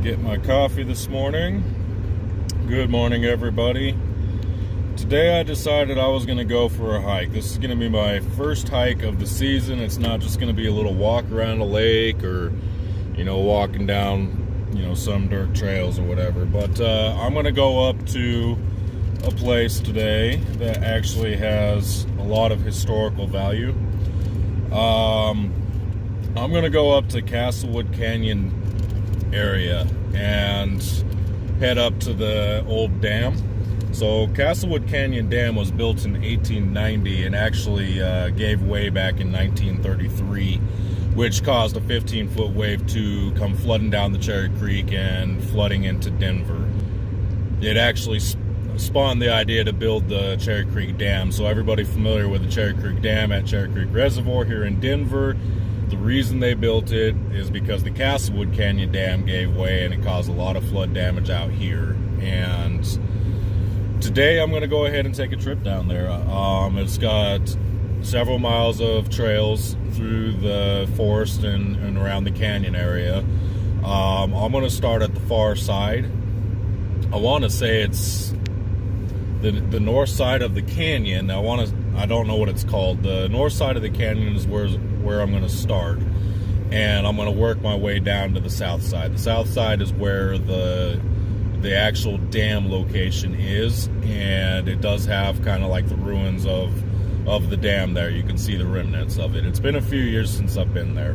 Get my coffee this morning. Good morning, everybody. Today I decided I was going to go for a hike. This is going to be my first hike of the season. It's not just going to be a little walk around a lake or, walking down, some dirt trails or whatever. But I'm going to go up to a place today that actually has a lot of historical value. I'm going to go up to Castlewood Canyon area and head up to the old dam. So Castlewood Canyon Dam was built in 1890 and actually gave way back in 1933, which caused a 15-foot wave to come flooding down the Cherry Creek and flooding into Denver. It actually spawned the idea to build the Cherry Creek Dam. So everybody familiar with the Cherry Creek Dam at Cherry Creek Reservoir here in Denver, the reason they built it is because the Castlewood Canyon Dam gave way and it caused a lot of flood damage out here. And today I'm going to go ahead and take a trip down there. It's got several miles of trails through the forest and around the canyon area. I'm going to start at the far side. I want to say it's the north side of the canyon. I don't know what it's called. The north side of the canyon is where I'm going to start, and I'm going to work my way down to the south side. The south side is where the actual dam location is, and it does have kind of like the ruins of the dam there. You can see the remnants of it. It's been a few years since I've been there,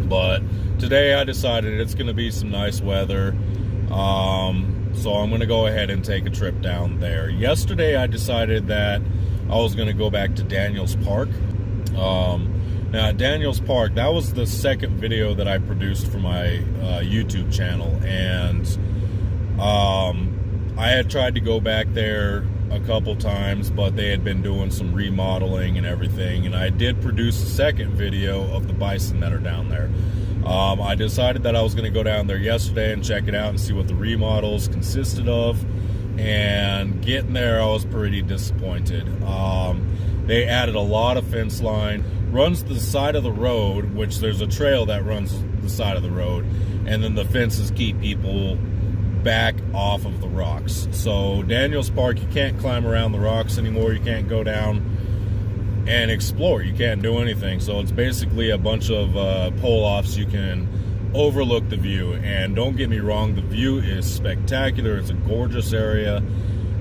but today I decided it's going to be some nice weather. So I'm going to go ahead and take a trip down there. Yesterday I decided that I was going to go back to Daniels Park. Now at Daniels Park, that was the second video that I produced for my YouTube channel, and I had tried to go back there a couple times, but they had been doing some remodeling and everything, and I did produce a second video of the bison that are down there. I decided that I was going to go down there yesterday and check it out and see what the remodels consisted of, and getting there I was pretty disappointed. They added a lot of fence line, runs the side of the road, which there's a trail that runs the side of the road, and then the fences keep people back off of the rocks. So Daniels Park, you can't climb around the rocks anymore. You can't go down and explore. You can't do anything. So it's basically a bunch of pull-offs. You can overlook the view, and don't get me wrong, the view is spectacular. It's a gorgeous area,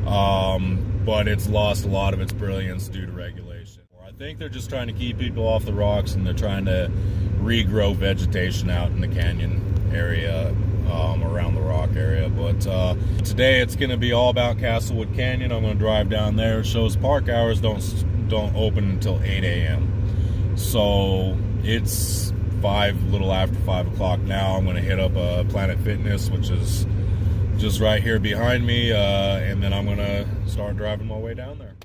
but it's lost a lot of its brilliance due to regulation. I think they're just trying to keep people off the rocks, and they're trying to regrow vegetation out in the canyon area, around the rock area. But today it's going to be all about Castlewood Canyon. I'm going to drive down there. It shows park hours don't open until 8 a.m. So it's little after 5 o'clock now. I'm going to hit up Planet Fitness, which is just right here behind me, and then I'm going to start driving my way down there.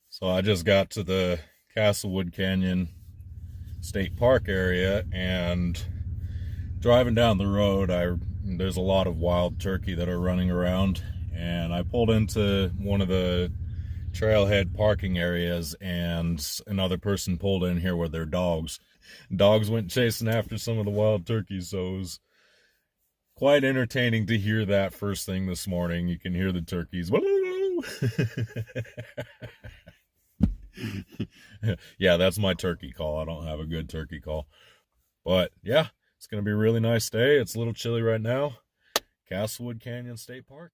So I just got to the Castlewood Canyon State Park area, and driving down the road, there's a lot of wild turkey that are running around, and I pulled into one of the trailhead parking areas, and another person pulled in here with their dogs. Dogs went chasing after some of the wild turkeys, so it was quite entertaining to hear that first thing this morning. You can hear the turkeys. Yeah, that's my turkey call. I don't have a good turkey call. But yeah, it's going to be a really nice day. It's a little chilly right now. Castlewood Canyon State Park.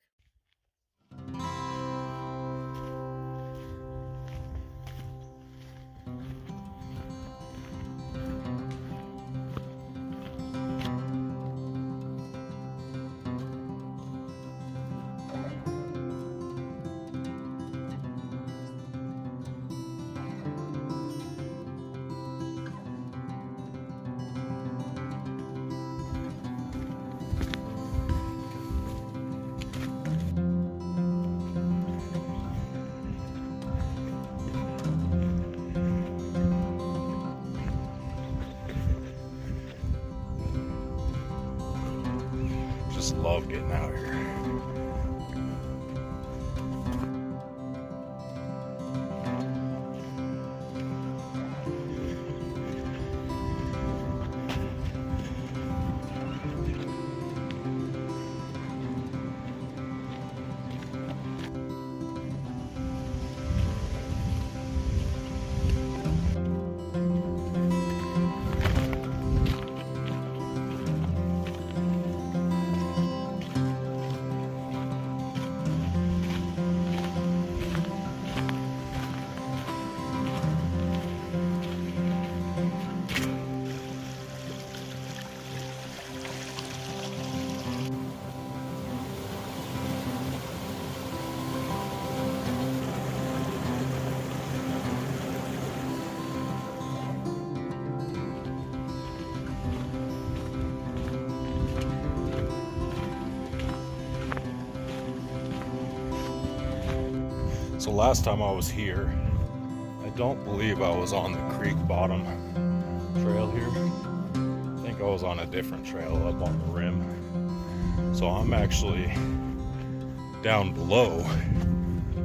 love getting out here. So last time I was here, I don't believe I was on the creek bottom trail here. I think I was on a different trail up on the rim. So I'm actually down below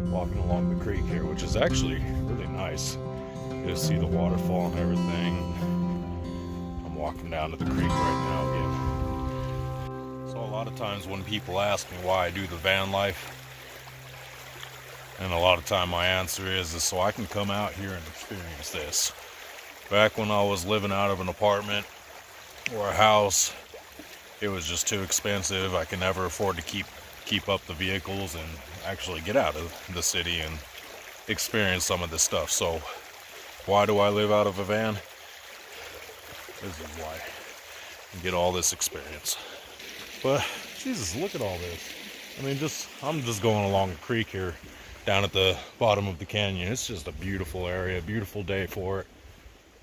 walking along the creek here, which is actually really nice. You just see the waterfall and everything. I'm walking down to the creek right now again. So a lot of times when people ask me why I do the van life, and a lot of time my answer is so I can come out here and experience this. Back when I was living out of an apartment or a house, it was just too expensive. I could never afford to keep up the vehicles and actually get out of the city and experience some of this stuff. So why do I live out of a van? This is why. And get all this experience. But Jesus, look at all this. I mean, I'm just going along the creek here down at the bottom of the canyon. It's just a beautiful area, beautiful day for it.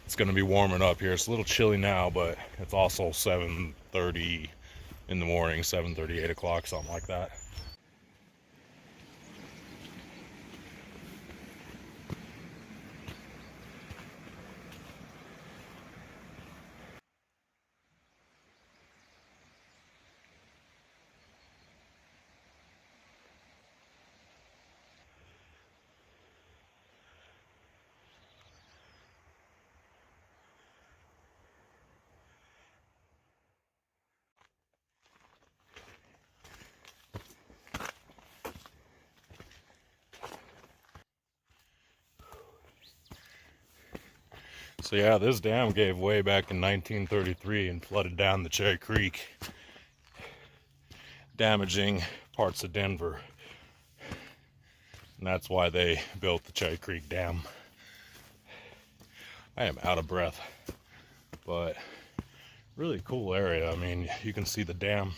It's going to be warming up here. It's a little chilly now, but it's also 7:30 in the morning, 7:30, 8 o'clock, something like that. So yeah, this dam gave way back in 1933 and flooded down the Cherry Creek, damaging parts of Denver. And that's why they built the Cherry Creek Dam. I am out of breath, but really cool area. I mean, you can see the dam.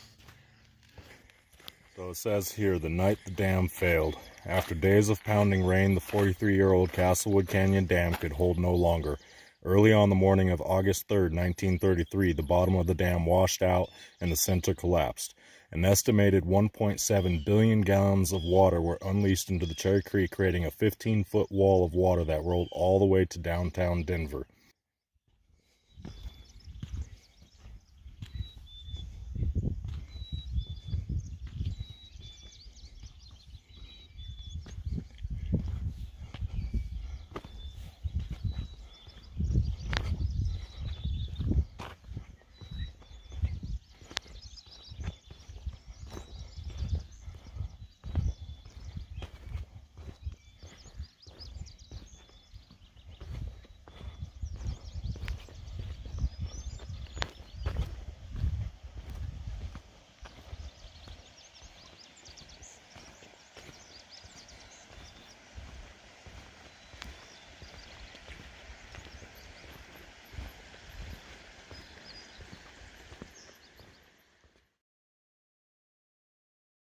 So it says here, the night the dam failed. After days of pounding rain, the 43-year-old Castlewood Canyon Dam could hold no longer. Early on the morning of August 3rd, 1933, the bottom of the dam washed out and the center collapsed. An estimated 1.7 billion gallons of water were unleashed into the Cherry Creek, creating a 15-foot wall of water that rolled all the way to downtown Denver.